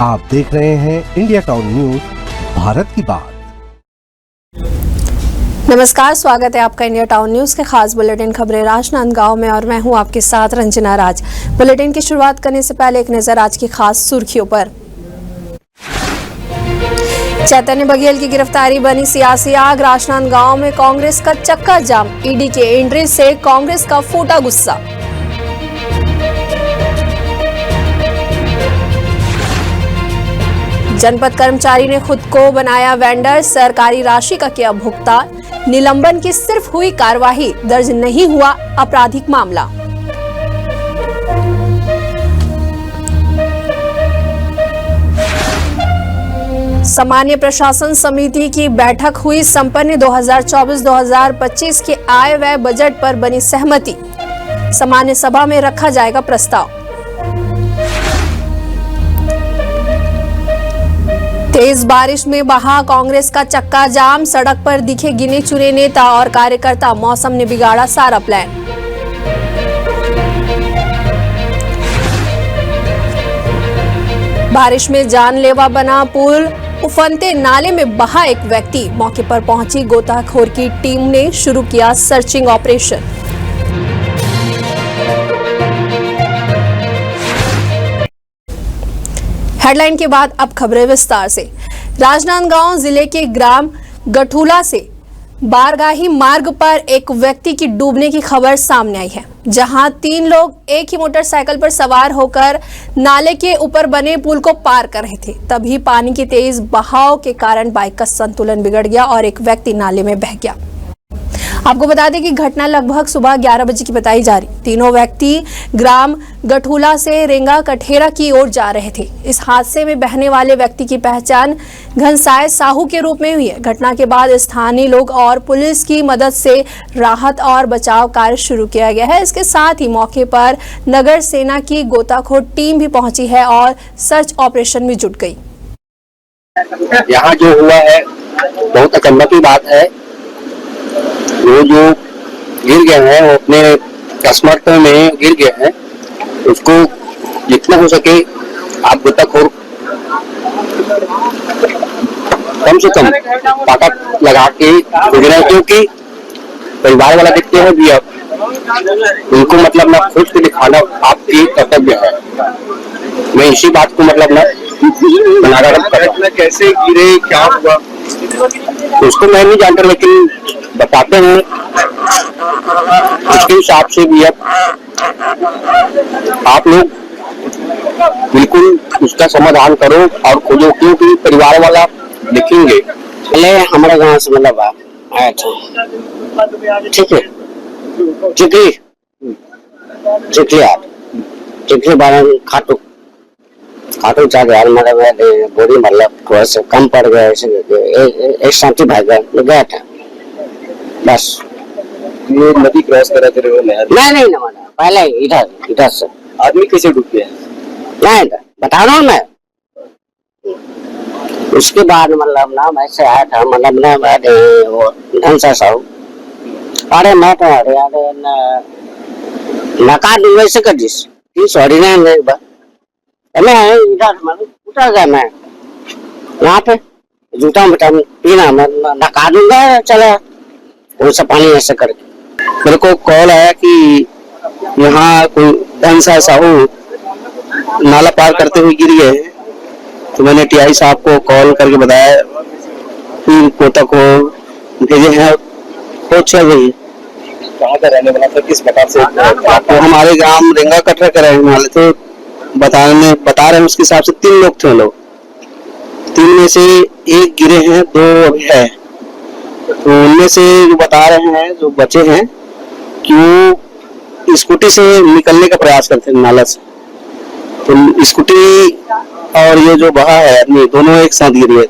आप देख रहे हैं इंडिया टाउन न्यूज, भारत की बात। नमस्कार, स्वागत है आपका इंडिया टाउन न्यूज के खास बुलेटिन खबरें राजनांदगांव में और मैं हूं आपके साथ रंजना राज। बुलेटिन की शुरुआत करने से पहले एक नजर आज की खास सुर्खियों पर। चैतन्य बघेल की गिरफ्तारी बनी सियासी आग, राजनांदगांव में कांग्रेस का चक्का जाम, ईडी के एंट्री से कांग्रेस का फूटा गुस्सा। जनपद कर्मचारी ने खुद को बनाया वेंडर, सरकारी राशि का किया भुगतान, निलंबन की सिर्फ हुई कार्यवाही, दर्ज नहीं हुआ आपराधिक मामला। सामान्य प्रशासन समिति की बैठक हुई संपन्न, 2024-2025 के आय व्यय बजट पर बनी सहमति, सामान्य सभा में रखा जाएगा प्रस्ताव। तेज बारिश में बहा कांग्रेस का चक्का जाम, सड़क पर दिखे गिने चुने नेता और कार्यकर्ता, मौसम ने बिगाड़ा सारा प्लान। बारिश में जानलेवा बना पुल, उफनते नाले में बहा एक व्यक्ति, मौके पर पहुंची गोताखोर की टीम ने शुरू किया सर्चिंग ऑपरेशन। हेडलाइन के बाद अब खबरें विस्तार से। राजनांदगांव जिले के ग्राम गठूला से बारगाही मार्ग पर एक व्यक्ति की डूबने की खबर सामने आई है, जहां 3 लोग एक ही मोटरसाइकिल पर सवार होकर नाले के ऊपर बने पुल को पार कर रहे थे। तभी पानी की तेज बहाव के कारण बाइक का संतुलन बिगड़ गया और एक व्यक्ति नाले में बह गया। आपको बता दें कि घटना लगभग सुबह 11 बजे की बताई जा रही। तीनों व्यक्ति ग्राम गठूला से रेंगा कठेरा की ओर जा रहे थे। इस हादसे में बहने वाले व्यक्ति की पहचान घनसाय साहू के रूप में हुई है। घटना के बाद स्थानीय लोग और पुलिस की मदद से राहत और बचाव कार्य शुरू किया गया है। इसके साथ ही मौके पर नगर सेना की गोताखोर टीम भी पहुंची है और सर्च ऑपरेशन में जुट गई। यहाँ जो हुआ है बहुत अचंभा की बात है। वो जो गिर गए हैं वो अपने असमर्थ में गिर गए हैं, उसको जितना हो सके आप गोताखोर कम से कम ताकत लगा के खोज रहे हैं, क्योंकि परिवार वाला देखते हैं भी अब उनको मतलब ना खोज के दिखाना आपकी कर्तव्य है। मैं इसी बात को मतलब ना बनाकर कर रहा हूं। कैसे गिरे, क्या हुआ उसको मैं नहीं जानता, लेकिन बताते हैं उसके हिसाब से भी अब आप लोग बिल्कुल उसका समाधान करो और खोजो, क्योंकि परिवार वाला देखेंगे। पहले हमारे गांव से मतलब आया था, ठीक है, चिकली बारे खाटू जा गया, बोरी मतलब थोड़ा सा कम पड़ गया, एक साथी भाई गया था बस। ये नदी क्रॉस करा थे नहीं पहले इधर से आदमी कैसे डूब गया नहीं बता रहा हूँ मैं। उसके बाद मतलब ना मैं से आया था, मतलब ना वो ढंसा साहू, अरे मैं तो अरे नका दूंगा से कर दिस सॉरी ना एक बार मैं इधर मतलब उतर गया, मैं यहाँ पे जूता बटा पीना मैं नका दूंगा, चला वो सब पानी ऐसे करके। मेरे को कॉल आया कि यहाँ कोई ढंसा साहू नाला पार करते हुए गिर गए, तो मैंने टीआई साहब को कॉल करके बताया, फिर कोटा को भेजे हैं, पहुंच गई। कहाँ का रहने वाला था, किस प्रकार से? तो हमारे गांव रेंगा कटरा का रहने वाले थे, बता रहे हैं उसके हिसाब से 3 लोग थे। लोग 3 में से एक गिरे हैं, 2 अभी है, तो उनमें से जो बता रहे हैं जो बचे हैं कि वो स्कूटी से निकलने का प्रयास करते हैं नाला से, तो स्कूटी और ये जो बहा है आदमी दोनों एक साथ गिरे।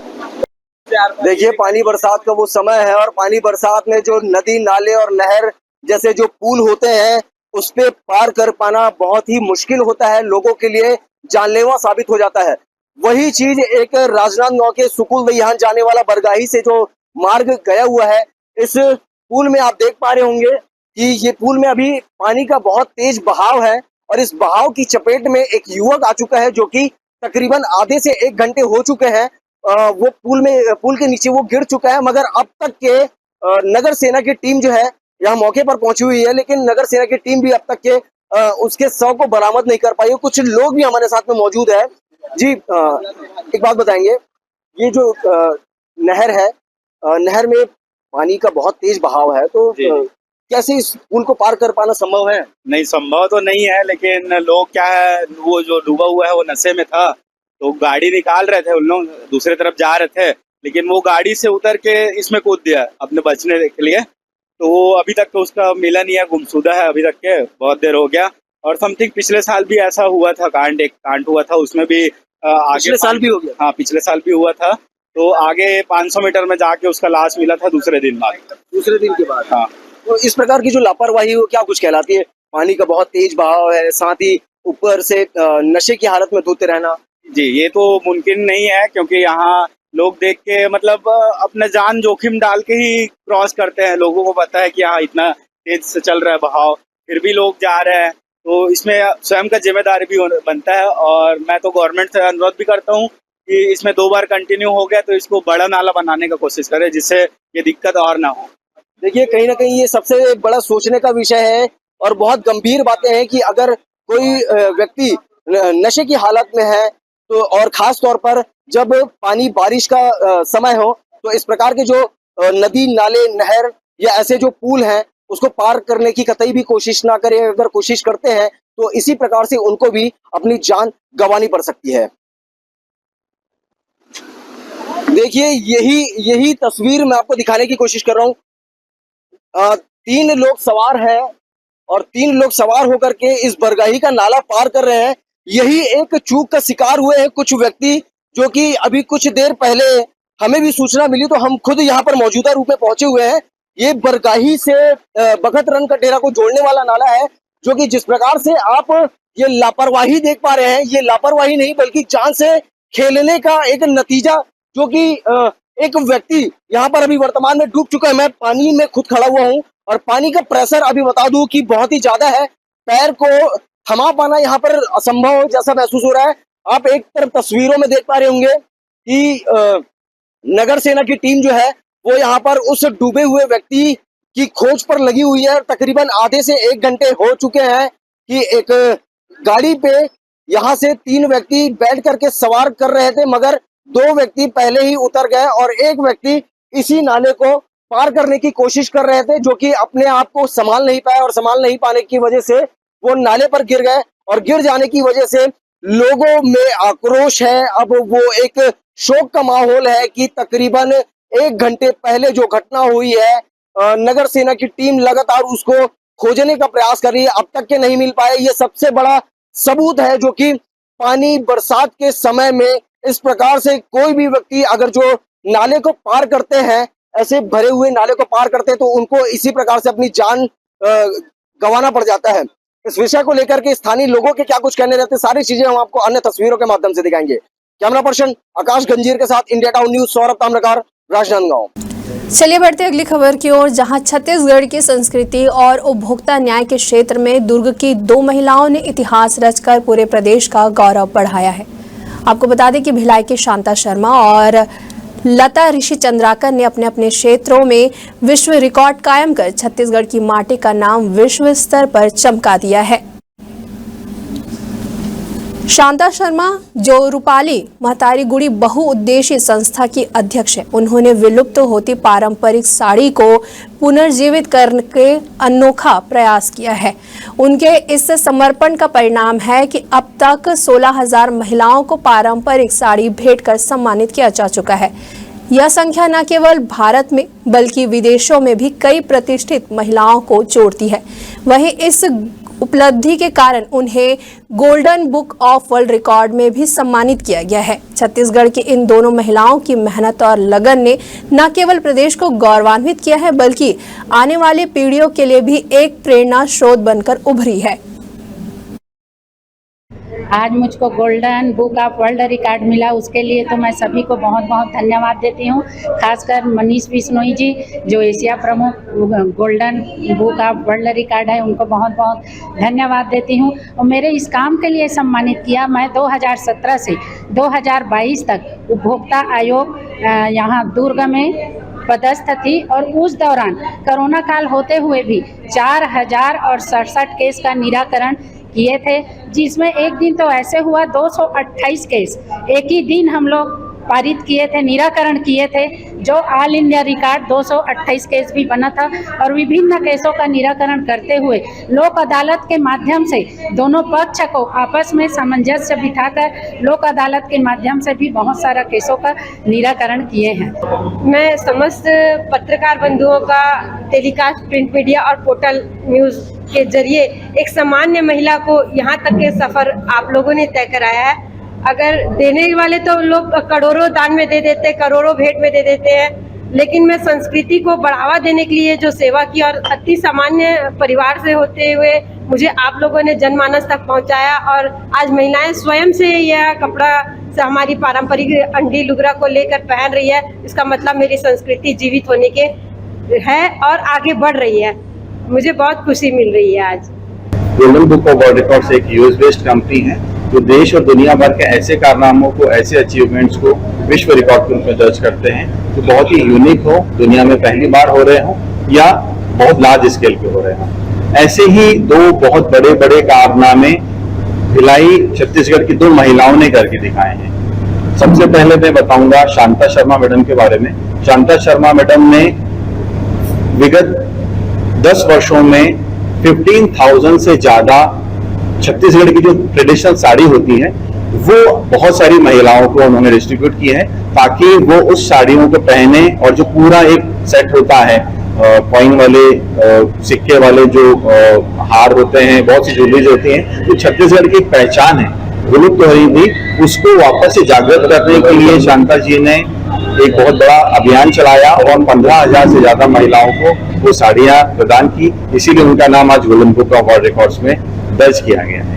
देखिए, पानी बरसात का वो समय है और पानी बरसात में जो नदी नाले और नहर जैसे जो पुल होते हैं उस पे पार कर पाना बहुत ही मुश्किल होता है, लोगों के लिए जानलेवा साबित हो जाता है। वही चीज एक राजनांदगांव के सुकुल दहियान जाने वाला बरगाही से जो मार्ग गया हुआ है, इस पुल में आप देख पा रहे होंगे कि ये पुल में अभी पानी का बहुत तेज बहाव है और इस बहाव की चपेट में एक युवक आ चुका है जो कि तकरीबन आधे से 1 घंटे हो चुके हैं। वो पुल के नीचे वो गिर चुका है, मगर अब तक के नगर सेना की टीम जो है यहाँ मौके पर पहुंची हुई है, लेकिन नगर सेना की टीम भी अब तक के उसके शव को बरामद नहीं कर पाई है। कुछ लोग भी हमारे साथ में मौजूद है। जी, एक बात बताएंगे, ये जो नहर है, नहर में पानी का बहुत तेज बहाव है, तो कैसे इस पुल को पार कर पाना संभव है? नहीं, संभव तो नहीं है, लेकिन लोग क्या है, वो जो डूबा हुआ है वो नशे में था, तो गाड़ी निकाल रहे थे, उन लोग दूसरे तरफ जा रहे थे, लेकिन वो गाड़ी से उतर के इसमें कूद दिया अपने बचने के लिए। तो वो अभी तक तो उसका मिला नहीं है, गुमशुदा है अभी तक के, बहुत देर हो गया। और समथिंग पिछले साल भी ऐसा हुआ था, एक कांड हुआ था, उसमें भी आगे पिछले साल भी हो गया। हाँ, पिछले साल भी हुआ था। तो आगे 500 मीटर में जाके उसका लाश मिला था दूसरे दिन के बाद। हाँ, तो इस प्रकार की जो लापरवाही है वो क्या कुछ कहलाती है? पानी का बहुत तेज बहाव है, साथ ही ऊपर से नशे की हालत में धोते रहना। जी, ये तो मुमकिन नहीं है, क्योंकि यहाँ लोग देख के मतलब अपना जान जोखिम डाल के ही क्रॉस करते हैं। लोगों को पता है कि यहाँ इतना तेज से चल रहा है बहाव, फिर भी लोग जा रहे हैं, तो इसमें स्वयं का जिम्मेदारी भी बनता है। और मैं तो गवर्नमेंट से अनुरोध भी करता हूँ कि इसमें 2 बार कंटिन्यू हो गया तो इसको बड़ा नाला बनाने का कोशिश करे, जिससे ये दिक्कत और ना हो। देखिए, कहीं ना कहीं ये सबसे बड़ा सोचने का विषय है और बहुत गंभीर बातें हैं कि अगर कोई व्यक्ति नशे की हालत में है, तो और खास तौर पर जब पानी बारिश का समय हो, तो इस प्रकार के जो नदी नाले नहर या ऐसे जो पुल हैं उसको पार करने की कतई भी कोशिश ना करें। अगर कोशिश करते हैं तो इसी प्रकार से उनको भी अपनी जान गंवानी पड़ सकती है। देखिए, यही तस्वीर मैं आपको दिखाने की कोशिश कर रहा हूँ। 3 लोग सवार हैं और 3 लोग सवार होकर के इस बरगाही का नाला पार कर रहे हैं। यही एक चूक का शिकार हुए हैं कुछ व्यक्ति, जो कि अभी कुछ देर पहले हमें भी सूचना मिली तो हम खुद यहाँ पर मौजूदा रूप में पहुंचे हुए हैं। ये बरगाही से बखत रन का डेरा को जोड़ने वाला नाला है, जो कि जिस प्रकार से आप ये लापरवाही देख पा रहे हैं, ये लापरवाही नहीं बल्कि जान से खेलने का एक नतीजा, जो कि एक व्यक्ति यहाँ पर अभी वर्तमान में डूब चुका है। मैं पानी में खुद खड़ा हुआ हूँ और पानी का प्रेशर अभी बता दूं कि बहुत ही ज्यादा है। पैर को थमा पाना यहाँ पर असंभव जैसा महसूस हो रहा है। आप एक तरफ तस्वीरों में देख पा रहे होंगे कि नगर सेना की टीम जो है वो यहाँ पर उस डूबे हुए व्यक्ति की खोज पर लगी हुई है। तकरीबन आधे से 1 घंटे हो चुके हैं कि एक गाड़ी पे यहाँ से 3 व्यक्ति बैठ करके सवार कर रहे थे, मगर 2 व्यक्ति पहले ही उतर गए और एक व्यक्ति इसी नाले को पार करने की कोशिश कर रहे थे, जो कि अपने आप को संभाल नहीं पाए और संभाल नहीं पाने की वजह से वो नाले पर गिर गए और गिर जाने की वजह से लोगों में आक्रोश है। अब वो एक शोक का माहौल है कि तकरीबन 1 घंटे पहले जो घटना हुई है, नगर सेना की टीम लगातार उसको खोजने का प्रयास कर रही है, अब तक के नहीं मिल पाए। ये सबसे बड़ा सबूत है जो कि पानी बरसात के समय में इस प्रकार से कोई भी व्यक्ति अगर जो नाले को पार करते हैं, ऐसे भरे हुए नाले को पार करते हैं, तो उनको इसी प्रकार से अपनी जान गंवाना पड़ जाता है। इस विषय को लेकर के स्थानीय लोगों के क्या कुछ कहने रहते हैं, सारी चीजें हम आपको अन्य तस्वीरों के माध्यम से दिखाएंगे। कैमरा पर्सन आकाश गंजीर के साथ India town news, Saurabh Tamrakar, Rajnandgaon. चलिए बढ़ते अगली खबर की ओर, जहां छत्तीसगढ़ की संस्कृति और उपभोक्ता न्याय के क्षेत्र में दुर्ग की 2 महिलाओं ने इतिहास रचकर पूरे प्रदेश का गौरव बढ़ाया है। आपको बता दें कि भिलाई की शांता शर्मा और लता ऋषि चंद्राकर ने अपने अपने क्षेत्रों में विश्व रिकॉर्ड कायम कर छत्तीसगढ़ की माटी का नाम विश्व स्तर पर चमका दिया है। शांता शर्मा, जो रूपाली महतारी गुड़ी बहुउद्देशीय संस्था की अध्यक्ष है, उन्होंने विलुप्त होती पारंपरिक साड़ी को पुनर्जीवित करने के अनोखा प्रयास किया है। उनके इस समर्पण का परिणाम है कि अब तक 16,000 महिलाओं को पारंपरिक साड़ी भेंट कर सम्मानित किया जा चुका है। यह संख्या न केवल भारत में बल्कि विदेशों में भी कई प्रतिष्ठित महिलाओं को जोड़ती है। वहीं इस उपलब्धि के कारण उन्हें golden book of world record में भी सम्मानित किया गया है। छत्तीसगढ़ की इन दोनों महिलाओं की मेहनत और लगन ने न केवल प्रदेश को गौरवान्वित किया है, बल्कि आने वाली पीढ़ियों के लिए भी एक प्रेरणा स्रोत बनकर उभरी है। आज मुझको golden book of world record मिला, उसके लिए तो मैं सभी को बहुत बहुत धन्यवाद देती हूँ। खासकर मनीष बिश्नोई जी जो एशिया प्रमुख golden book of world record है, उनको बहुत बहुत धन्यवाद देती हूँ। और मेरे इस काम के लिए सम्मानित किया। मैं 2017 से 2022 तक उपभोक्ता आयोग यहाँ दुर्ग में पदस्थ थी और उस दौरान कोरोना काल होते हुए भी 4067 केस का निराकरण किए थे, जिसमें एक दिन तो ऐसे हुआ 228 केस एक ही दिन हम लोग पारित किए थे, निराकरण किए थे, जो ऑल इंडिया रिकॉर्ड 228 केस भी बना था। और विभिन्न केसों का निराकरण करते हुए लोक अदालत के माध्यम से दोनों पक्ष को आपस में सामंजस्य बिठाकर लोक अदालत के माध्यम से भी बहुत सारा केसों का निराकरण किए हैं। मैं समस्त पत्रकार बंधुओं का टेलीकास्ट, प्रिंट मीडिया और पोर्टल न्यूज़ के जरिए एक सामान्य महिला को यहाँ तक के सफ़र आप लोगों ने तय कराया है। अगर देने वाले तो लोग करोड़ों दान में दे देते, करोड़ों भेंट में दे देते हैं, लेकिन मैं संस्कृति को बढ़ावा देने के लिए जो सेवा की और अति सामान्य परिवार से होते हुए मुझे आप लोगों ने जनमानस तक पहुंचाया। और आज महिलाएं स्वयं से यह कपड़ा से हमारी पारंपरिक अंडी लुगरा को लेकर पहन रही है, इसका मतलब मेरी संस्कृति जीवित होने के है और आगे बढ़ रही है। मुझे बहुत खुशी मिल रही है आज। Golden book of world records एक यूएस बेस्ड कंपनी है जो देश और दुनिया भर के ऐसे कारनामों को, ऐसे अचीवमेंट्स को विश्व रिकॉर्ड के रूप में दर्ज करते हैं जो बहुत ही यूनिक हो, दुनिया में पहली बार हो रहे हो या बहुत लार्ज स्केल पे हो रहे हो। ऐसे ही दो बहुत बड़े बड़े कारनामे भिलाई छत्तीसगढ़ की दो महिलाओं ने करके दिखाए हैं। सबसे पहले मैं बताऊंगा शांता शर्मा मैडम के बारे में। शांता शर्मा मैडम ने विगत 10 वर्षों में 15,000 से ज्यादा छत्तीसगढ़ की जो ट्रेडिशनल साड़ी होती है वो बहुत सारी महिलाओं को उन्होंने डिस्ट्रीब्यूट की है, ताकि वो उस साड़ियों को पहने और जो पूरा एक सेट होता है, कॉइन वाले, सिक्के वाले जो हार होते हैं, बहुत सी ज्वेलरीज होती हैं, तो छत्तीसगढ़ की एक पहचान है, विलुप्त हो रही थी, उसको वापस से जागृत करने के लिए शांता जी ने एक बहुत बड़ा अभियान चलाया और 15,000 से ज्यादा महिलाओं को वो साड़ियां प्रदान की। इसीलिए उनका नाम आज golden book of world records में दर्ज किया गया है।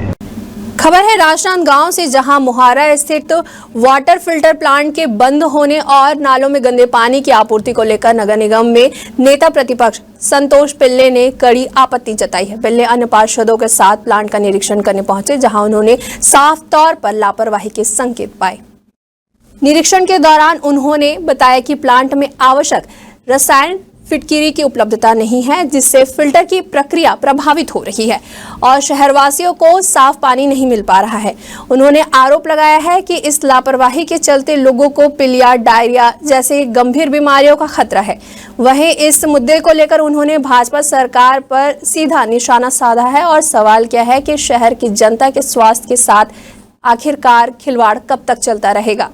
खबर है राजनांदगांव से, जहां मुहारा स्थित वाटर फिल्टर प्लांट के बंद होने और नालों में गंदे पानी की आपूर्ति को लेकर नगर निगम में नेता प्रतिपक्ष संतोष पिल्ले ने कड़ी आपत्ति जताई है। पिल्ले अन्य पार्षदों के साथ प्लांट का निरीक्षण करने पहुंचे, जहां उन्होंने साफ तौर पर लापरवाही के संकेत पाए। निरीक्षण के दौरान उन्होंने बताया कि प्लांट में आवश्यक रसायन फिटकिरी की उपलब्धता नहीं है, जिससे फिल्टर की प्रक्रिया प्रभावित हो रही है और शहरवासियों को साफ पानी नहीं मिल पा रहा है। उन्होंने आरोप लगाया है कि इस लापरवाही के चलते लोगों को पीलिया, डायरिया जैसे गंभीर बीमारियों का खतरा है। वहीं इस मुद्दे को लेकर उन्होंने भाजपा सरकार पर सीधा निशाना साधा है और सवाल किया है कि शहर की जनता के स्वास्थ्य के साथ आखिरकार खिलवाड़ कब तक चलता रहेगा।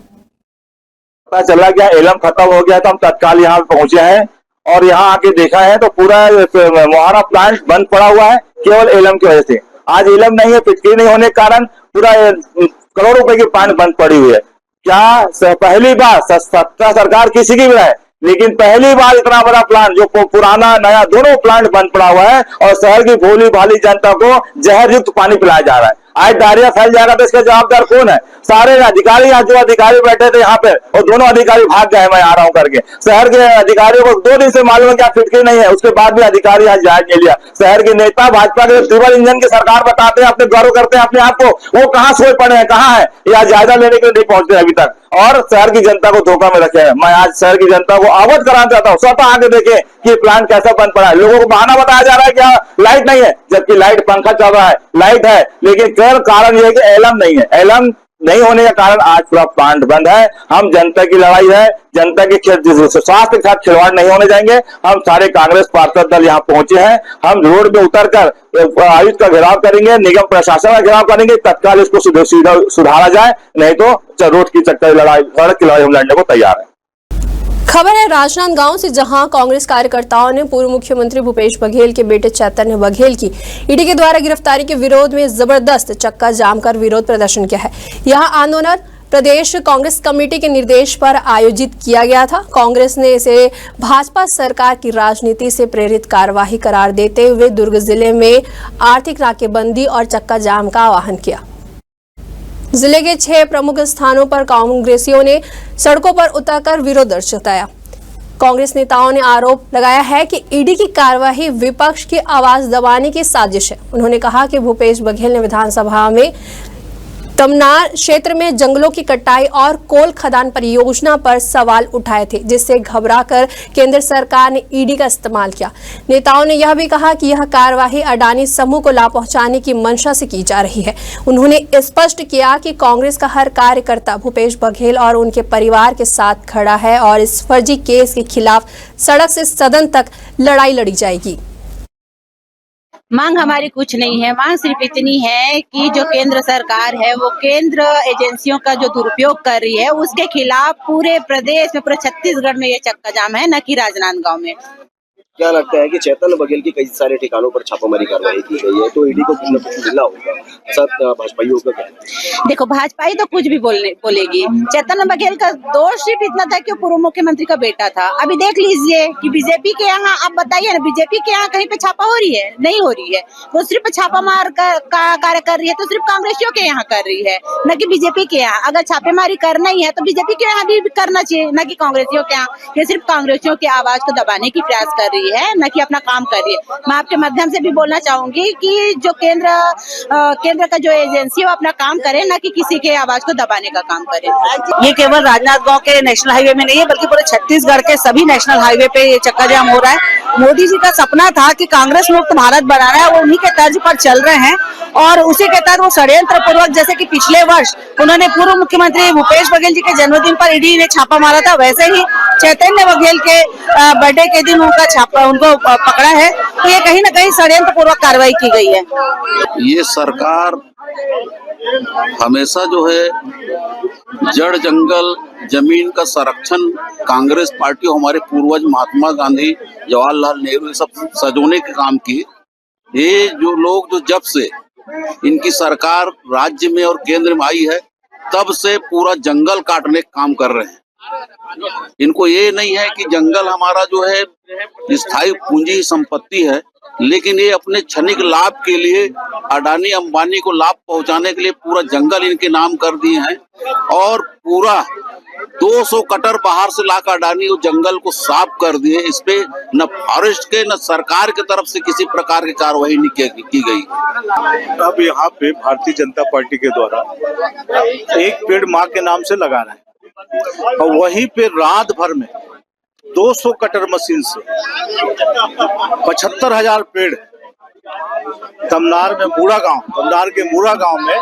पता चला क्या एलम खत्म हो गया, तो हम तत्काल यहाँ पहुंचे हैं और यहाँ आके देखा है तो पूरा मुहारा प्लांट बंद पड़ा हुआ है, केवल एलम की वजह से। आज एलम नहीं है, फिटकिरी नहीं होने के कारण पूरा करोड़ों रुपए की प्लांट बंद पड़ी हुई है। क्या पहली बार सत्ता सरकार किसी की भी है, लेकिन पहली बार इतना बड़ा प्लांट जो पुराना नया दोनों प्लांट बंद पड़ा हुआ है और शहर की भोली भाली जनता को जहर युक्त पानी पिलाया जा रहा है। आज डायरिया फैल जाएगा तो इसका जवाबदार कौन है? सारे अधिकारी, आज जो अधिकारी बैठे थे यहाँ पे और दोनों अधिकारी भाग गए, मैं आ रहा हूँ करके। शहर के अधिकारियों को 2 दिन से मालूम है क्या फिटकिरी नहीं है, उसके बाद भी अधिकारी आज जायज नहीं लिया। शहर के नेता भाजपा के ट्रिपल इंजन की सरकार बताते हैं, अपने गौरव करते हैं अपने आप को, वो कहाँ सोए पड़े हैं, कहाँ है? ये आज जायजा लेने के लिए नहीं पहुंचते अभी तक और शहर की जनता को धोखा में रखे हैं। मैं आज शहर की जनता को अवगत कराना चाहता हूँ, स्वतः आके देखें कि प्लांट कैसा बंद पड़ा है। लोगों को बहाना बताया जा रहा है कि लाइट नहीं है, जबकि लाइट, पंखा चल रहा है, लाइट है, लेकिन कारण यह है कि एलम नहीं है। एलम नहीं होने के कारण आज पूरा प्लांट बंद है। हम जनता की लड़ाई है, जनता के स्वास्थ्य के साथ खिलवाड़ नहीं होने जाएंगे। हम सारे कांग्रेस पार्षद दल यहाँ पहुंचे हैं, हम रोड पे उतरकर आयुक्त का घेराव करेंगे, निगम प्रशासन का घेराव करेंगे, तत्काल इसको सुधारा जाए, नहीं तो रोड की चक्कर लड़ाई, सड़क की लड़ाई हम लड़ने को तैयार है। खबर है राजनांदगांव से, जहां कांग्रेस कार्यकर्ताओं ने पूर्व मुख्यमंत्री भूपेश बघेल के बेटे चैतन्य बघेल की ईडी के द्वारा गिरफ्तारी के विरोध में जबरदस्त चक्का जाम कर विरोध प्रदर्शन किया है। यह आंदोलन प्रदेश कांग्रेस कमेटी के निर्देश पर आयोजित किया गया था। कांग्रेस ने इसे भाजपा सरकार की राजनीति से प्रेरित कार्यवाही करार देते हुए दुर्ग जिले में आर्थिक नाकेबंदी और चक्का जाम का आह्वान किया। जिले के 6 प्रमुख स्थानों पर कांग्रेसियों ने सड़कों पर उतरकर विरोध दर्ज जताया। कांग्रेस नेताओं ने आरोप लगाया है कि ईडी की कार्रवाई विपक्ष की आवाज दबाने की साजिश है। उन्होंने कहा कि भूपेश बघेल ने विधानसभा में तमनार क्षेत्र में जंगलों की कटाई और कोल खदान परियोजना पर सवाल उठाए थे, जिससे घबराकर केंद्र सरकार ने ईडी का इस्तेमाल किया। नेताओं ने यह भी कहा कि यह कार्रवाई अडानी समूह को लाभ पहुंचाने की मंशा से की जा रही है। उन्होंने स्पष्ट किया कि कांग्रेस का हर कार्यकर्ता भूपेश बघेल और उनके परिवार के साथ खड़ा है और इस फर्जी केस के खिलाफ सड़क से सदन तक लड़ाई लड़ी जाएगी। मांग हमारी कुछ नहीं है, मांग सिर्फ इतनी है कि जो केंद्र सरकार है वो केंद्र एजेंसियों का जो दुरुपयोग कर रही है उसके खिलाफ पूरे प्रदेश में, पूरे छत्तीसगढ़ में ये चक्का जाम है, न कि राजनांदगांव में। क्या लगता है कि चेतन बघेल की कई सारे ठिकानों पर छापामारी कार्रवाई की गई है, तो ईडी को कुछ न कुछ मिला होगा। सब भाजपाइयों का क्या है? देखो, भाजपाई तो कुछ भी बोलेगी। चेतन बघेल का दोष सिर्फ इतना था कि वो पूर्व मुख्यमंत्री का बेटा था। अभी देख लीजिए कि बीजेपी के यहाँ, आप बताइए ना, बीजेपी के यहाँ कहीं पे छापा हो रही है? नहीं हो रही है। वो सिर्फ छापामार का कार्य कर रही है तो सिर्फ कांग्रेसियों के यहाँ कर रही है, न कि बीजेपी के यहाँ। अगर छापेमारी करना ही है तो बीजेपी के यहाँ भी करना चाहिए, न कि कांग्रेसियों के यहाँ। ये सिर्फ कांग्रेसियों की आवाज को दबाने की प्रयास कर रही है, न कि अपना काम कर रही है। मैं आपके माध्यम से भी बोलना चाहूंगी कि जो केंद्र का जो एजेंसी है वो अपना काम करे, न कि किसी के आवाज को दबाने का काम करे। ये केवल राजनांदगांव के नेशनल हाईवे में नहीं है, बल्कि पूरे छत्तीसगढ़ के सभी नेशनल हाईवे पे ये चक्का जाम हो रहा है। मोदी जी का सपना था कि कांग्रेस मुक्त भारत बनाना है, वो उन्हीं के तर्ज पर चल रहे हैं और उसी के तहत वो षड्यंत्र पूर्वक, जैसे कि पिछले वर्ष उन्होंने पूर्व मुख्यमंत्री भूपेश बघेल जी के जन्मदिन पर ईडी ने छापा मारा था, वैसे ही चैतन्य बघेल के बर्थडे के दिन उनको पकड़ा है। तो ये कहीं ना कहीं षड्यंत्र पूर्वक कार्रवाई की गई है। ये सरकार हमेशा जो है जड़ जंगल जमीन का संरक्षण कांग्रेस पार्टी और हमारे पूर्वज महात्मा गांधी, जवाहरलाल नेहरू ये सब सजोने के काम की। ये जो लोग जो जब से इनकी सरकार राज्य में और केंद्र में आई है तब से पूरा जंगल काटने का काम कर रहे हैं। इनको ये नहीं है कि जंगल हमारा जो है स्थायी पूंजी संपत्ति है, लेकिन ये अपने क्षणिक लाभ के लिए अडानी अंबानी को लाभ पहुंचाने के लिए पूरा जंगल इनके नाम कर दिए हैं और पूरा 200 कटर बाहर से लाकर अडानी उस जंगल को साफ कर दिए। इस पे न फॉरेस्ट के न सरकार की तरफ से किसी प्रकार की कार्रवाई नहीं की गई। अब यहाँ पे भारतीय जनता पार्टी के द्वारा एक पेड़ माँ के नाम से लगा रहे हैं और वहीं पे रात भर में 200 कटर मशीन से 75,000 पेड़ तमनार के मूड़ा गांव में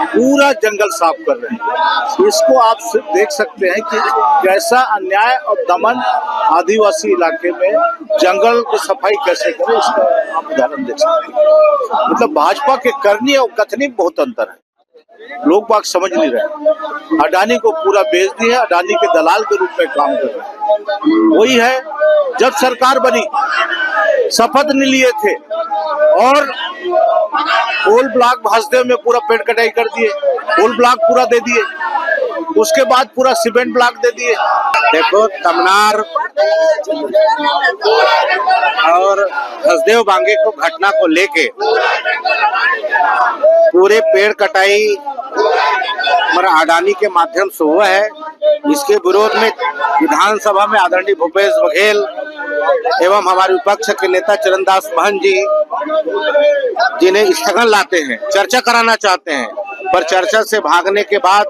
पूरा जंगल साफ कर रहे हैं। इसको आप देख सकते हैं कि कैसा अन्याय और दमन आदिवासी इलाके में जंगल की सफाई कैसे करें, इसका आप उदाहरण देख सकते हैं। मतलब भाजपा के करनी और कथनी में बहुत अंतर है। लोग बाग समझ नहीं रहे। अडानी को पूरा बेच दिया, अडानी के दलाल के रूप में काम कर रहे हैं। वही है, जब सरकार बनी शपथ नहीं लिए थे और कोल ब्लॉक हंसदेव में पूरा पेड़ कटाई कर दिए, कोल ब्लॉक पूरा दे दिए, उसके बाद पूरा सीमेंट ब्लॉक दे दिए। देखो, तमनार और हंसदेव बांगे को घटना को लेके पूरे पेड़ कटाई अडानी के माध्यम से हुआ है। इसके विरोध में विधानसभा में आदरणीय भूपेश बघेल एवं हमारे विपक्ष के नेता चरणदास महंत जी जिन्हें स्थगन लाते हैं, चर्चा कराना चाहते हैं, पर चर्चा से भागने के बाद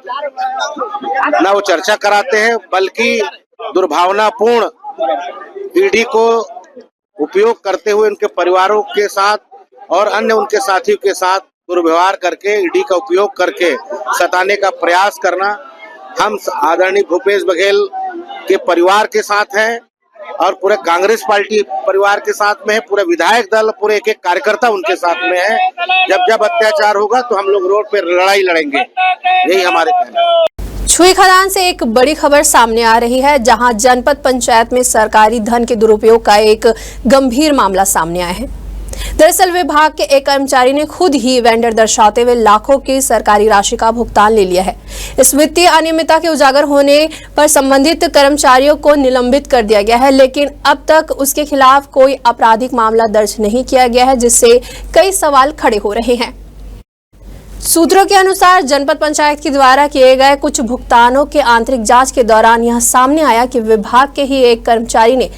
न वो चर्चा कराते हैं बल्कि दुर्भावनापूर्ण ईडी को उपयोग करते हुए उनके परिवारों के साथ और अन्य उनके साथियों के साथ दुर्व्यवहार करके ईडी का उपयोग करके सताने का प्रयास करना। हम आदरणीय भूपेश बघेल के परिवार के साथ हैं और पूरे कांग्रेस पार्टी परिवार के साथ में है, पूरे विधायक दल, पूरे एक एक कार्यकर्ता उनके साथ में है। जब जब अत्याचार होगा तो हम लोग रोड पे लड़ाई लड़ेंगे, यही हमारे कहना है। छुई खदान से एक बड़ी खबर सामने आ रही है, जहां जनपद पंचायत में सरकारी धन के दुरुपयोग का एक गंभीर मामला सामने आया है। दरअसल विभाग के एक कर्मचारी ने खुद ही वेंडर दर्शाते हुए लाखों की सरकारी राशि का भुगतान ले लिया है। इस वित्तीय अनियमितता के उजागर होने पर संबंधित कर्मचारियों को निलंबित कर दिया गया है, लेकिन अब तक उसके खिलाफ कोई आपराधिक मामला दर्ज नहीं किया गया है, जिससे कई सवाल खड़े हो रहे हैं। सूत्रों के अनुसार जनपद पंचायत के द्वारा किए गए कुछ भुगतानों के आंतरिक जांच के दौरान यह सामने आया कि विभाग के ही एक कर्मचारी ने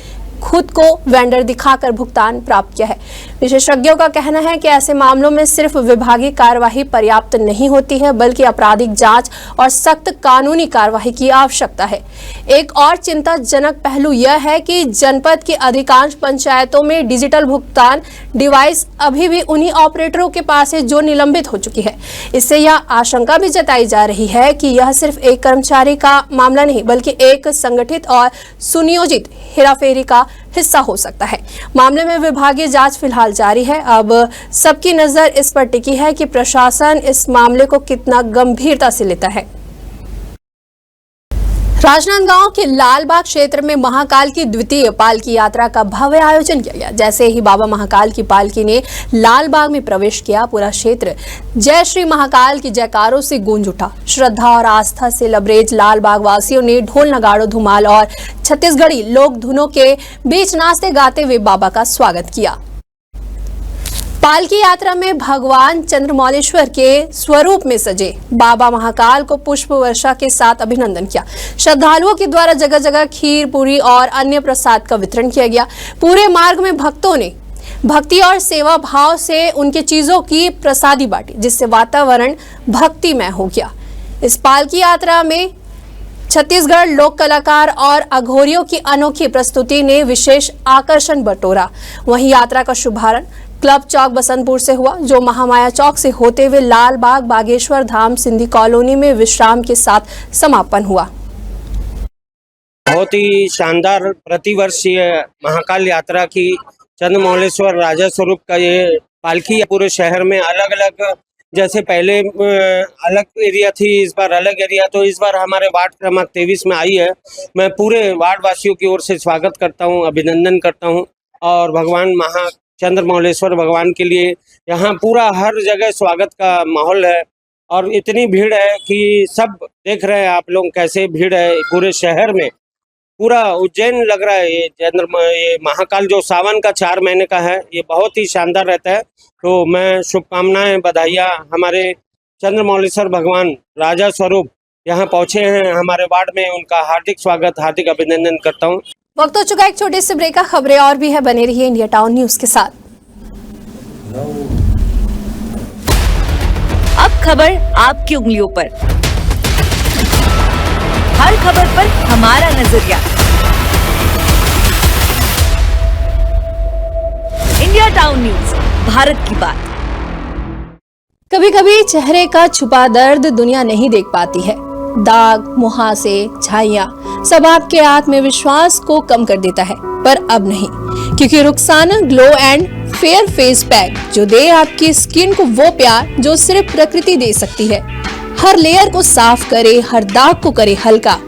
खुद को वेंडर दिखाकर भुगतान प्राप्त किया है। विशेषज्ञों का कहना है कि ऐसे मामलों में सिर्फ विभागीय कार्यवाही पर्याप्त नहीं होती है, बल्कि आपराधिक जांच और सख्त कानूनी कार्यवाही की आवश्यकता है। एक और चिंताजनक पहलू यह है कि जनपद की अधिकांश पंचायतों में डिजिटल भुगतान डिवाइस अभी भी उन्हीं ऑपरेटरों के पास है जो निलंबित हो चुकी है। इससे यह आशंका भी जताई जा रही है कि यह सिर्फ एक कर्मचारी का मामला नहीं, बल्कि एक संगठित और सुनियोजित हेराफेरी का हिस्सा हो सकता है। मामले में विभागीय जांच फिलहाल जारी है। अब सबकी नजर इस पर टिकी है कि प्रशासन इस मामले को कितना गंभीरता से लेता है। राजनांदगांव के लालबाग क्षेत्र में महाकाल की द्वितीय पालकी यात्रा का भव्य आयोजन किया गया। जैसे ही बाबा महाकाल की पालकी ने लालबाग में प्रवेश किया, पूरा क्षेत्र जय श्री महाकाल की जयकारों से गूंज उठा। श्रद्धा और आस्था से लबरेज लालबाग वासियों ने ढोल नगाड़ों धुमाल और छत्तीसगढ़ी लोक धुनों के बीच नाचते गाते हुए बाबा का स्वागत किया। पालकी यात्रा में भगवान चंद्रमौलेश्वर के स्वरूप में सजे बाबा महाकाल को पुष्प वर्षा के साथ अभिनंदन किया। श्रद्धालुओं के द्वारा जगह जगह खीर, पूरी और अन्य प्रसाद का वितरण किया गया। पूरे मार्ग में भक्तों ने भक्ति और सेवा भाव से उनके चीजों की प्रसादी बांटी, जिससे वातावरण भक्तिमय हो गया। इस पालकी यात्रा में छत्तीसगढ़ लोक कलाकार और अघोरियों की अनोखी प्रस्तुति ने विशेष आकर्षण बटोरा। वहीं यात्रा का शुभारंभ क्लब चौक बसंतपुर से हुआ, जो महामाया चौक से होते हुए लाल बाग, बागेश्वर धाम, सिंधी कॉलोनी में विश्राम के साथ समापन हुआ। बहुत ही शानदार प्रतिवर्ष ये महाकाल यात्रा की चंद्रमौलेश्वर राजा स्वरूप का ये पालकी पूरे शहर में अलग अलग, जैसे पहले अलग एरिया थी, इस बार अलग एरिया, तो इस बार हमारे वार्ड क्रमांक 23 में आई है। मैं पूरे वार्ड वासियों की ओर से स्वागत करता हूं, अभिनंदन करता हूं और भगवान चंद्रमौलेश्वर भगवान के लिए यहाँ पूरा हर जगह स्वागत का माहौल है। और इतनी भीड़ है कि सब देख रहे हैं आप लोग कैसे भीड़ है पूरे शहर में, पूरा उज्जैन लग रहा है। ये महाकाल जो सावन का 4 महीने का है, ये बहुत ही शानदार रहता है। तो मैं शुभकामनाएं, बधाइयाँ हमारे चंद्रमौलेश्वर भगवान राजा स्वरूप यहाँ पहुँचे हैं हमारे वार्ड में, उनका हार्दिक स्वागत, हार्दिक अभिनंदन करता हूँ। वक्त हो चुका एक छोटे से ब्रेक का। खबरें और भी है, बने रहिए इंडिया टाउन न्यूज के साथ। अब खबर आपकी उंगलियों पर, हर खबर पर हमारा नजरिया। इंडिया टाउन न्यूज, भारत की बात। कभी कभी चेहरे का छुपा दर्द दुनिया नहीं देख पाती है। दाग, मुहासे, झाइयां सब आपके आत्मविश्वास को कम कर देता है, पर अब नहीं, क्योंकि Rukhsana glow and fair face pack जो दे आपकी स्किन को वो प्यार जो सिर्फ प्रकृति दे सकती है। हर लेयर को साफ करे, हर दाग को करे हल्का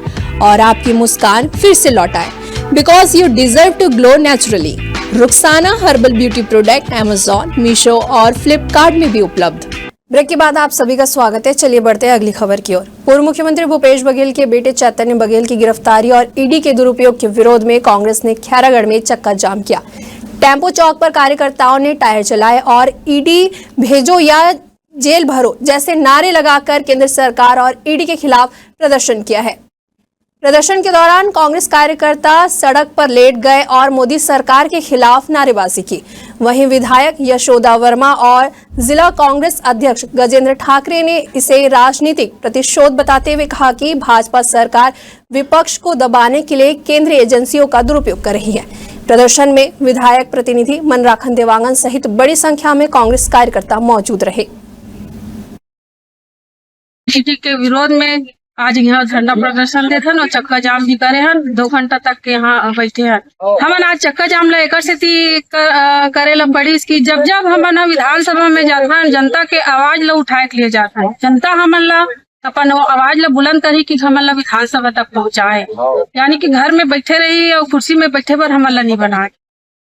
और आपकी मुस्कान फिर से लौटाए। Because you deserve to glow naturally. Rukhsana herbal beauty product Amazon, Meesho और फ्लिपकार्ट में भी उपलब्ध। ब्रेक के बाद आप सभी का स्वागत है। चलिए बढ़ते हैं अगली खबर की ओर। पूर्व मुख्यमंत्री भूपेश बघेल के बेटे चैतन्य बघेल की गिरफ्तारी और ईडी के दुरुपयोग के विरोध में कांग्रेस ने खैरागढ़ में चक्का जाम किया। टेम्पो चौक पर कार्यकर्ताओं ने टायर जलाए और ईडी भेजो या जेल भरो जैसे नारे लगाकर केंद्र सरकार और ईडी के खिलाफ प्रदर्शन किया है। प्रदर्शन के दौरान कांग्रेस कार्यकर्ता सड़क पर लेट गए और मोदी सरकार के खिलाफ नारेबाजी की। वहीं विधायक यशोदा वर्मा और जिला कांग्रेस अध्यक्ष गजेंद्र ठाकरे ने इसे राजनीतिक प्रतिशोध बताते हुए कहा कि भाजपा सरकार विपक्ष को दबाने के लिए केंद्रीय एजेंसियों का दुरुपयोग कर रही है। प्रदर्शन में विधायक प्रतिनिधि मनराखन देवांगन सहित बड़ी संख्या में कांग्रेस कार्यकर्ता मौजूद रहे। ईडी के विरोध में आज यहाँ धरना प्रदर्शन देते हैं और चक्का जाम भी करे हैं। 2 घंटा तक यहाँ बैठे हैं। हमन आज चक्का जाम ला एकर से करे ला पड़ी इसकी जब हमन विधानसभा में जाता है, जनता के आवाज ला उठाए के लिए जाता है। जनता हमन ला अपन आवाज ला बुलंद करी कि हमन ला विधानसभा तक पहुँचाए, यानी कि घर में बैठे रही और कुर्सी में बैठे पर हमन ला नहीं बनाए।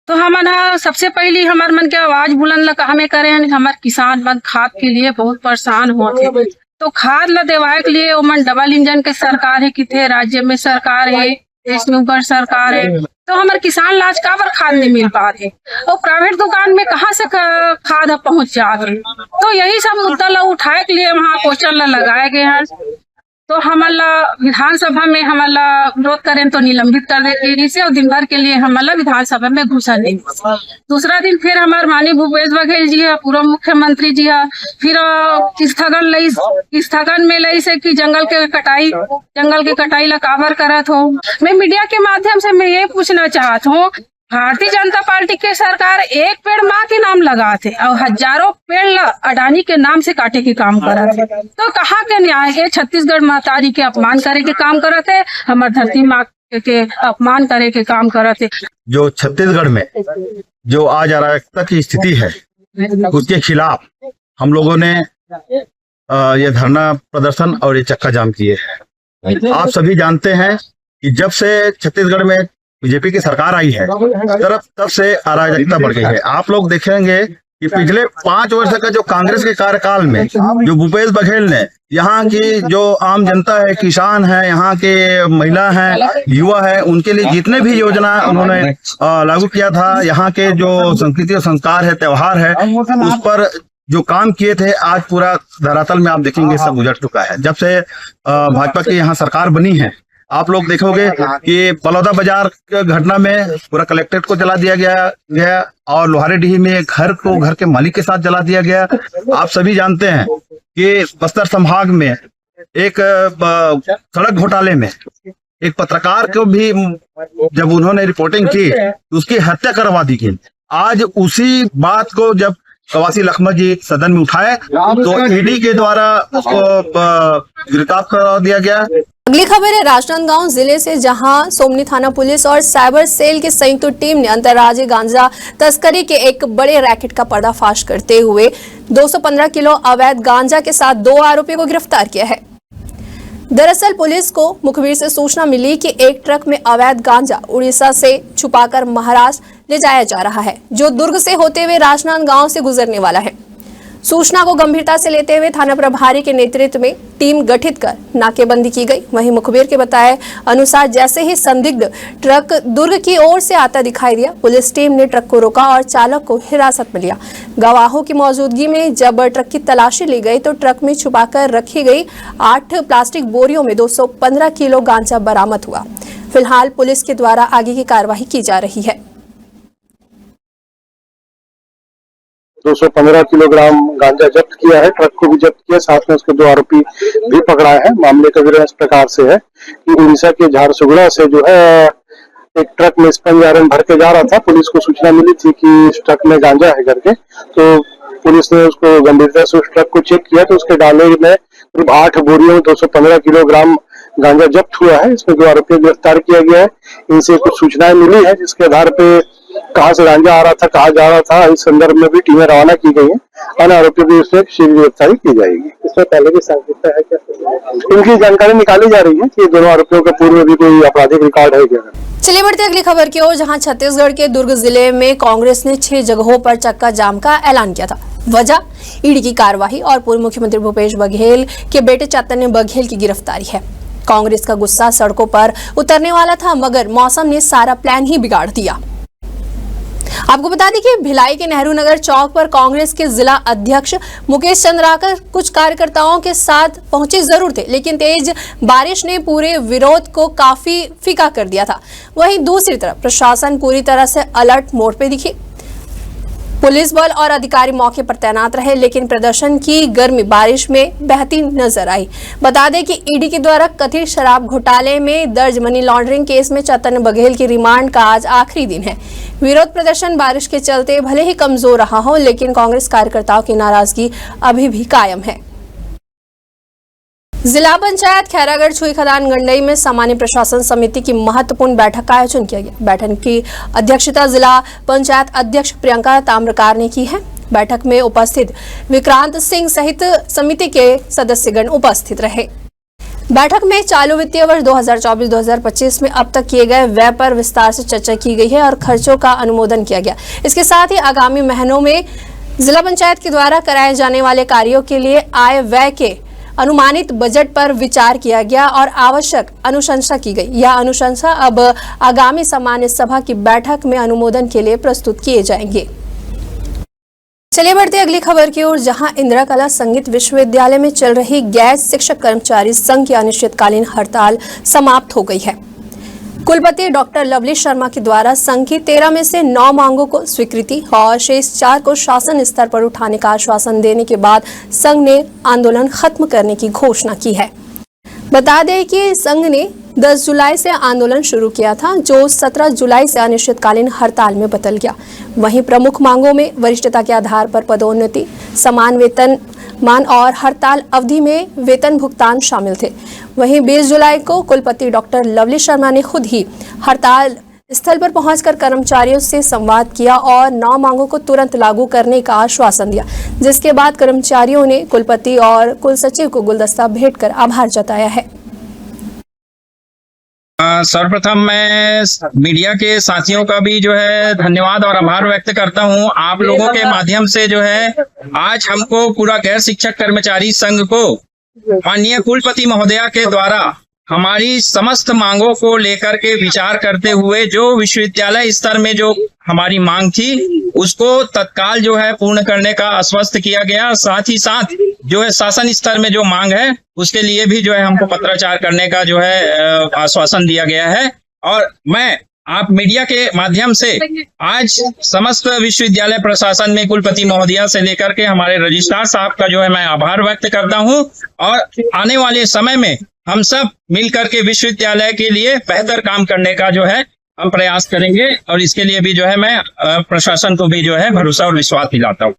तो हमन सबसे पहली हमार मन के आवाज बुलंद ला कहा करे हैं। हमारे किसान मन खाद के लिए बहुत परेशान होते, तो खाद ला देवाए के लिए ओमन डबल इंजन के सरकार है, किथे राज्य में सरकार है, देश में ऊपर सरकार है, तो हमारे किसान लाज का पर खाद नहीं मिल पा रहे और प्राइवेट दुकान में कहाँ से खाद पहुंच जा रही। तो यही सब मुद्दा ला उठाए के लिए वहाँ पोस्टर ला लगाए गए हैं। तो हमारा विधानसभा में हमारा विरोध करें तो निलंबित कर देते इसे और दिन भर के लिए हमारा विधानसभा में घुसा नहीं। दूसरा दिन फिर हमारे माननीय भूपेश बघेल जी है, पूर्व मुख्यमंत्री जी है, फिर स्थगन में लई से कि जंगल के कटाई ला काबर करत हो। मैं मीडिया के माध्यम से मैं ये पूछना चाहत हूँ, भारतीय जनता पार्टी के सरकार एक पेड़ माँ के नाम लगाते और हजारों पेड़ अडानी के नाम से काटे के काम करते, तो कहाँ के न्याय है। छत्तीसगढ़ माताजी के अपमान करे के काम करते, हमारे धरती माँ के अपमान करे के काम करते। जो छत्तीसगढ़ में जो आज अराजकता की स्थिति है उसके खिलाफ हम लोगों ने ये धरना प्रदर्शन और ये चक्का जाम किए हैं। आप सभी जानते हैं कि जब से छत्तीसगढ़ में बीजेपी की सरकार आई है तब से अराजकता बढ़ गई है। आप लोग देखेंगे कि पिछले 5 वर्ष का जो कांग्रेस के कार्यकाल में जो भूपेश बघेल ने यहाँ की जो आम जनता है, किसान है, यहाँ के महिला हैं, युवा है, उनके लिए जितने भी योजना उन्होंने लागू किया था, यहाँ के जो संस्कृति और संस्कार है, त्योहार है, उस पर जो काम किए थे आज पूरा धरातल में आप देखेंगे सब उजड़ चुका है। जब से भाजपा की यहाँ सरकार बनी है, आप लोग देखोगे कि बलौदा बाजार घटना में पूरा कलेक्ट्रेट को जला दिया गया और लोहारेडीह में घर के मालिक के साथ जला दिया गया। आप सभी जानते हैं कि बस्तर संभाग में एक सड़क घोटाले में एक पत्रकार को भी जब उन्होंने रिपोर्टिंग की तो उसकी हत्या करवा दी गई। आज उसी बात को जब कवासी लखमा जी सदन में उठाए तो ईडी के द्वारा उसको गिरफ्तार करा दिया गया। अगली खबर है राजनांदगांव जिले से, जहां सोमनी थाना पुलिस और साइबर सेल की संयुक्त टीम ने अंतर्राज्यीय गांजा तस्करी के एक बड़े रैकेट का पर्दाफाश करते हुए 215 किलो अवैध गांजा के साथ 2 आरोपियों को गिरफ्तार किया है। दरअसल पुलिस को मुखबिर से सूचना मिली कि एक ट्रक में अवैध गांजा उड़ीसा से छुपाकर महाराष्ट्र ले जाया जा रहा है, जो दुर्ग से होते हुए राजनांदगांव से गुजरने वाला है। सूचना को गंभीरता से लेते हुए थाना प्रभारी के नेतृत्व में टीम गठित कर नाकेबंदी की गई। वहीं मुखबिर के बताए अनुसार जैसे ही संदिग्ध ट्रक दुर्ग की ओर से आता दिखाई दिया, पुलिस टीम ने ट्रक को रोका और चालक को हिरासत में लिया। गवाहों की मौजूदगी में जब ट्रक की तलाशी ली गई तो ट्रक में छुपाकर रखी गई 8 प्लास्टिक बोरियों में 215 किलो गांजा बरामद हुआ। फिलहाल पुलिस के द्वारा आगे की कार्रवाई की जा रही है। 215 किलोग्राम गांजा जब्त किया है, ट्रक को भी जब्त किया, साथ में उसके 2 आरोपी भी पकड़ाए हैं। मामले का विवरण इस प्रकार से है कि उड़ीसा के झारसुगुड़ा से जो है एक ट्रक में स्पंज आयरन भर के जा रहा था। पुलिस को सूचना मिली थी कि इस ट्रक में गांजा है करके, तो पुलिस ने उसको गंभीरता से उस ट्रक को चेक किया तो उसके डाले में करीब 8 बोरियों में 215 किलोग्राम गांजा जब्त हुआ है। इसमें 2 आरोपियों को गिरफ्तार किया गया है। इनसे कुछ सूचनाएं मिली है जिसके आधार पे कहाँ से गांजा आ रहा था, कहाँ जा रहा था, इस संदर्भ में भी टीमें रवाना की गई हैं। अन्य आरोपियों की उससे शीघ्र गिरफ्तारी की जाएगी। इसमें पहले की संदिग्धता है क्या, इनकी जानकारी निकाली जा रही है कि दोनों आरोपियों का पूर्व भी कोई आपराधिक रिकॉर्ड है क्या। चलिए बढ़ते अगली खबर की ओर, जहां छत्तीसगढ़ के दुर्ग जिले में कांग्रेस ने 6 जगहों पर चक्का जाम का ऐलान किया था। वजह ईडी की कार्रवाई और पूर्व मुख्यमंत्री भूपेश बघेल के बेटे चैतन्य बघेल की गिरफ्तारी है। कांग्रेस का गुस्सा सड़कों पर उतरने वाला था, मगर मौसम ने सारा प्लान ही बिगाड़ दिया। आपको बता दें कि भिलाई के नेहरू नगर चौक पर कांग्रेस के जिला अध्यक्ष मुकेश चंद्राकर कुछ कार्यकर्ताओं के साथ पहुंचे जरूर थे, लेकिन तेज बारिश ने पूरे विरोध को काफी फीका कर दिया था। वहीं दूसरी तरफ प्रशासन पूरी तरह से अलर्ट मोड पे दिखी। पुलिस बल और अधिकारी मौके पर तैनात रहे, लेकिन प्रदर्शन की गर्मी बारिश में बहती नजर आई। बता दें कि ईडी के द्वारा कथित शराब घोटाले में दर्ज मनी लॉन्ड्रिंग केस में चैतन्य बघेल की रिमांड का आज आखिरी दिन है। विरोध प्रदर्शन बारिश के चलते भले ही कमजोर रहा हो, लेकिन कांग्रेस कार्यकर्ताओं की नाराजगी अभी भी कायम है। जिला पंचायत खैरागढ़ छुई खदान गंडई में सामान्य प्रशासन समिति की महत्वपूर्ण बैठक का आयोजन किया गया। बैठक की अध्यक्षता जिला पंचायत अध्यक्ष प्रियंका ताम्रकार ने की है। बैठक में उपस्थित विक्रांत सिंह सहित समिति के सदस्यगण उपस्थित रहे। बैठक में चालू वित्तीय वर्ष 2024-2025 में अब तक किए गए व्यय पर विस्तार से चर्चा की गई है और खर्चों का अनुमोदन किया गया। इसके साथ ही आगामी महीनों में जिला पंचायत के द्वारा कराए जाने वाले कार्यों के लिए आय व्यय के अनुमानित बजट पर विचार किया गया और आवश्यक अनुशंसा की गई। यह अनुशंसा अब आगामी सामान्य सभा की बैठक में अनुमोदन के लिए प्रस्तुत किए जाएंगे। चलिए बढ़ते अगली खबर की ओर, जहां इंदिरा कला संगीत विश्वविद्यालय में चल रही गैर शिक्षक कर्मचारी संघ की अनिश्चितकालीन हड़ताल समाप्त हो गई है। कुलपति डॉक्टर लवली शर्मा के द्वारा संघ की 13 में से 9 मांगों को स्वीकृति और शेष 4 को शासन स्तर पर उठाने का आश्वासन देने के बाद संघ ने आंदोलन खत्म करने की घोषणा की है। बता दें कि संघ ने 10 जुलाई से आंदोलन शुरू किया था, जो 17 जुलाई से अनिश्चितकालीन हड़ताल में बदल गया। वहीं प्रमुख मांगों में वरिष्ठता के आधार पर पदोन्नति, समान वेतनमान और हड़ताल अवधि में वेतन भुगतान शामिल थे। वहीं 20 जुलाई को कुलपति डॉक्टर लवली शर्मा ने खुद ही हड़ताल स्थल पर पहुंचकर कर्मचारियों से संवाद किया और 9 मांगों को तुरंत लागू करने का आश्वासन दिया, जिसके बाद कर्मचारियों ने कुलपति और कुलसचिव को गुलदस्ता भेंट कर आभार जताया है। सर्वप्रथम मैं मीडिया के साथियों का भी जो है धन्यवाद और आभार व्यक्त करता हूं। आप लोगों के माध्यम से जो है आज हमको पूरा गैर शिक्षक कर्मचारी संघ को माननीय कुलपति महोदया के द्वारा हमारी समस्त मांगों को लेकर के विचार करते हुए जो विश्वविद्यालय स्तर में जो हमारी मांग थी उसको तत्काल जो है पूर्ण करने का आश्वस्त किया गया। साथ ही साथ जो है शासन स्तर में जो मांग है उसके लिए भी जो है हमको पत्राचार करने का जो है आश्वासन दिया गया है। और मैं आप मीडिया के माध्यम से आज समस्त विश्वविद्यालय प्रशासन में कुलपति महोदया से लेकर के हमारे रजिस्ट्रार साहब का जो है मैं आभार व्यक्त करता हूं और आने वाले समय में हम सब मिलकर के विश्वविद्यालय के लिए बेहतर काम करने का जो है हम प्रयास करेंगे और इसके लिए भी जो है मैं प्रशासन को भी जो है भरोसा और विश्वास दिलाता हूँ।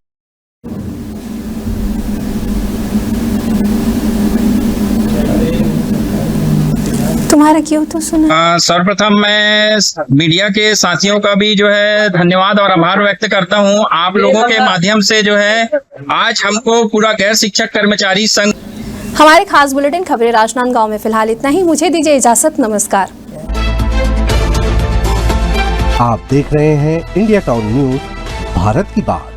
तुम्हारा क्यों तो सुना। सर्वप्रथम मैं मीडिया के साथियों का भी जो है धन्यवाद और आभार व्यक्त करता हूं। आप लोगों के माध्यम से जो है आज हमको पूरा गैर शिक्षक कर्मचारी संघ। हमारे खास बुलेटिन खबरें राजनांदगांव में फिलहाल इतना ही। मुझे दीजिए इजाजत, नमस्कार। आप देख रहे हैं इंडिया टाउन न्यूज, भारत की बात।